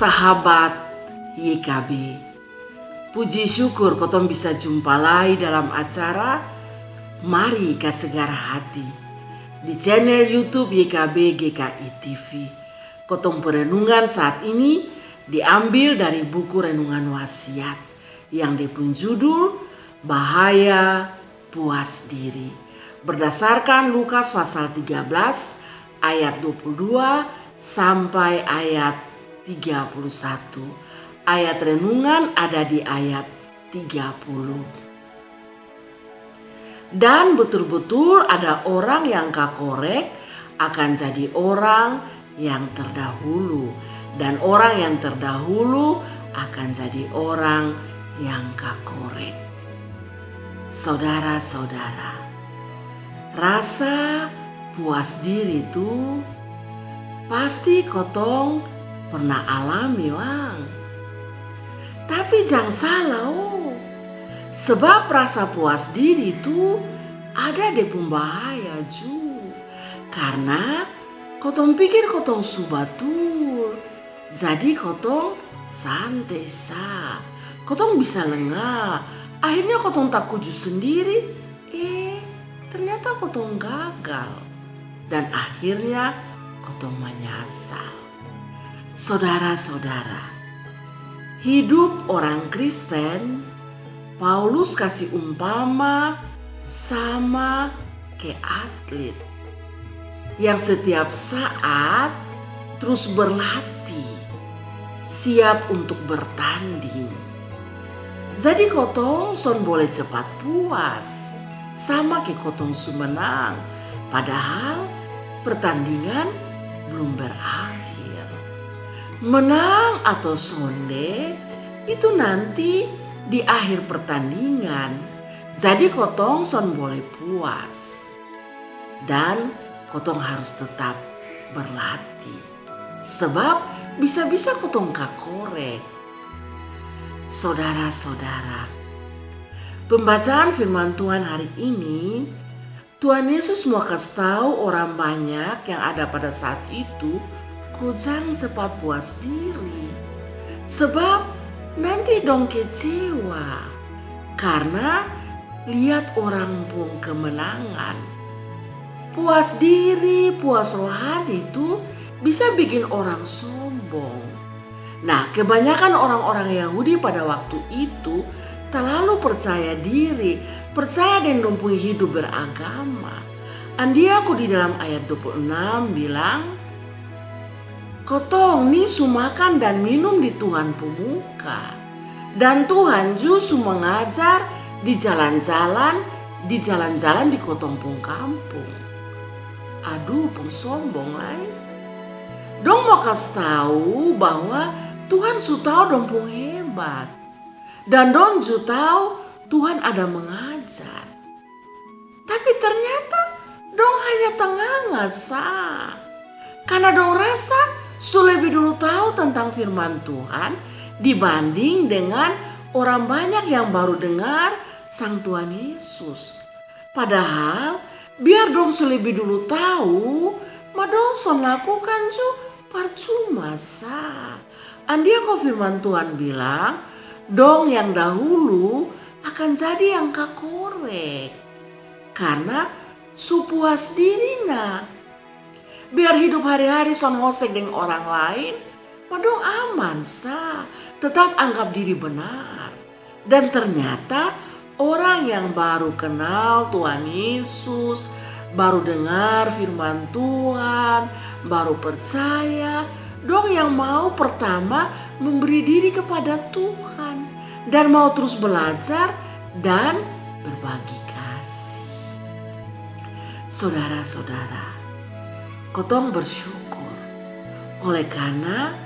Sahabat YKB, puji syukur kotong bisa jumpa lagi dalam acara Mari Ka Segar Hati di channel YouTube YKB GKI TV. Kotong perenungan saat ini diambil dari buku renungan wasiat yang dipun judul Bahaya Puas Diri, berdasarkan Lukas pasal 13 ayat 22 sampai ayat 31. Ayat renungan ada di ayat 30. Dan betul-betul ada orang yang kakorek akan jadi orang yang terdahulu, dan orang yang terdahulu akan jadi orang yang kakorek. Saudara-saudara, rasa puas diri itu pasti kotong pernah alami, Wang. Tapi jangan salah, sebab rasa puas diri itu ada di pembahaya juga. Karena kotong pikir kotong subatul, jadi kotong santai sa, kotong bisa lengah. Akhirnya kotong tak kuju sendiri, ternyata kotong gagal. Dan akhirnya kotong menyesal. Saudara-saudara, hidup orang Kristen, Paulus kasih umpama sama kayak atlet yang setiap saat terus berlatih, siap untuk bertanding. Jadi kotong son boleh cepat puas, sama kayak kotong sumenang, padahal pertandingan belum berakhir. Menang atau sonde itu nanti di akhir pertandingan. Jadi kotong son boleh puas, dan kotong harus tetap berlatih, sebab bisa-bisa kotong kakorek. Saudara-saudara, pembacaan firman Tuhan hari ini, Tuhan Yesus mau kasih tahu orang banyak yang ada pada saat itu, kau jangan cepat puas diri, sebab nanti dong kecewa karena lihat orang pun kemenangan. Puas diri, puas rohani itu bisa bikin orang sombong. Nah, kebanyakan orang-orang Yahudi pada waktu itu terlalu percaya diri, percaya dan dong punya hidup beragama. Andiaku di dalam ayat 26 bilang, kotong nih su makan dan minum di Tuhan pemuka, dan Tuhan justru mengajar di jalan-jalan di kotong pung kampung. Aduh, pun sombong lain. Dong mau kasih tahu bahwa Tuhan su tahu dong pung hebat, dan dong su tahu Tuhan ada mengajar. Tapi ternyata dong hanya tengah sah, karena dong rasa su lebih dulu tahu tentang firman Tuhan dibanding dengan orang banyak yang baru dengar Sang Tuhan Yesus. Padahal biar dong su lebih dulu tahu, ma dong son lakukan su percuma sa. Andia kok firman Tuhan bilang, dong yang dahulu akan jadi yang kakorek, karena su puas diri na. Biar hidup hari-hari son ngosek dengan orang lain, padahal aman sah, tetap anggap diri benar. Dan ternyata orang yang baru kenal Tuhan Yesus, baru dengar firman Tuhan, baru percaya, dong yang mau pertama memberi diri kepada Tuhan dan mau terus belajar dan berbagi kasih. Saudara-saudara, kotong bersyukur oleh karena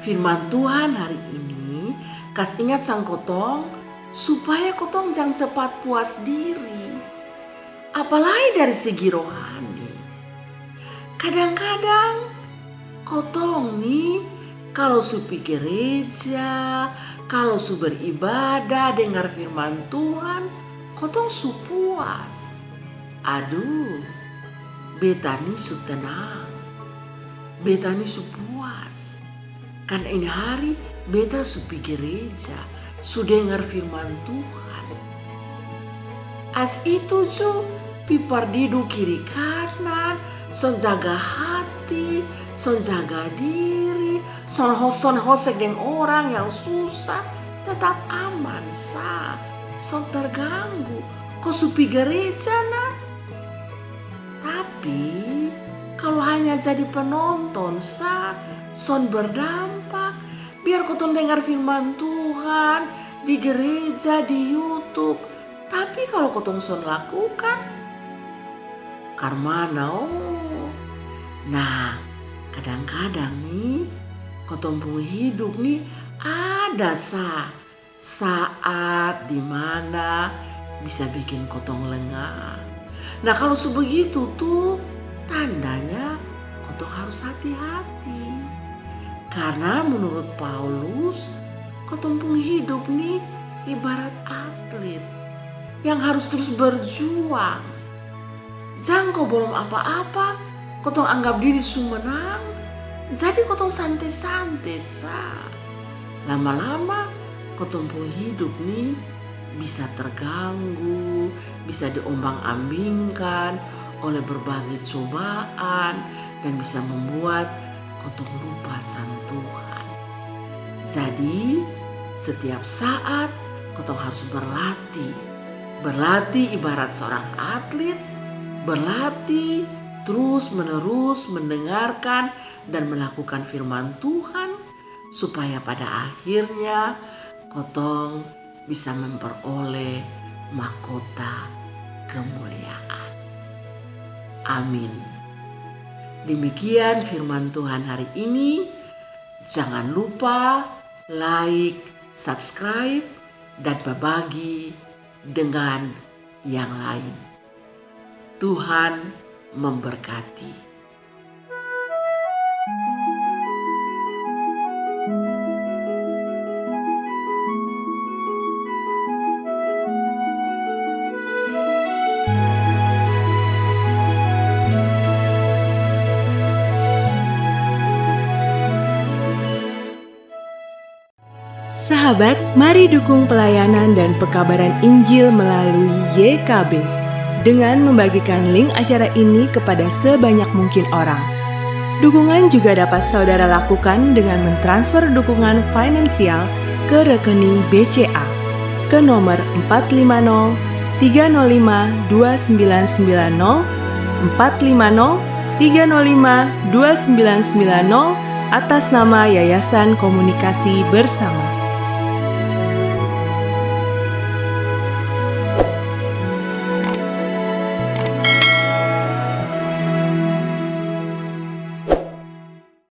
firman Tuhan hari ini kas ingat sang kotong supaya kotong jangan cepat puas diri, apalagi dari segi rohani. Kadang-kadang kotong nih kalau su pergi gereja, kalau su beribadah dengar firman Tuhan, kotong su puas. Aduh, beta nih su tenang, beta nih su puas. Karena ini hari beta su pi gereja, su dengar firman Tuhan. As itu cu pi pardidu kiri kanan, son jaga hati, son jaga diri, son hosek dengan orang yang susah, tetap aman sa, son terganggu. Kok su pi gereja nah? Tapi kalau hanya jadi penonton sa, son berdampak. Biar kotong dengar firman Tuhan di gereja, di YouTube. Tapi kalau kotong son lakukan, karmana oh. Nah, kadang-kadang nih kotong pun hidup nih ada saat dimana bisa bikin kotong lengah. Nah kalau sebegitu tuh tandanya kotong harus hati-hati. Karena menurut Paulus, kotong pun hidup nih ibarat atlet yang harus terus berjuang. Jangan kau belum apa-apa, kotong anggap diri su menang. Jadi kotong santai-santai sa. Lama-lama kotong pun hidup nih bisa terganggu, bisa diombang-ambingkan oleh berbagai cobaan dan bisa membuat kotong lupa sang Tuhan. Jadi setiap saat kotong harus berlatih. Berlatih ibarat seorang atlet, berlatih terus-menerus mendengarkan dan melakukan firman Tuhan supaya pada akhirnya kotong bisa memperoleh mahkota kemuliaan. Amin. Demikian firman Tuhan hari ini. Jangan lupa like, subscribe, dan berbagi dengan yang lain. Tuhan memberkati. Sahabat, mari dukung pelayanan dan pekabaran Injil melalui YKB dengan membagikan link acara ini kepada sebanyak mungkin orang. Dukungan juga dapat saudara lakukan dengan mentransfer dukungan finansial ke rekening BCA ke nomor 450 305 2990 450 305 2990 atas nama Yayasan Komunikasi Bersama.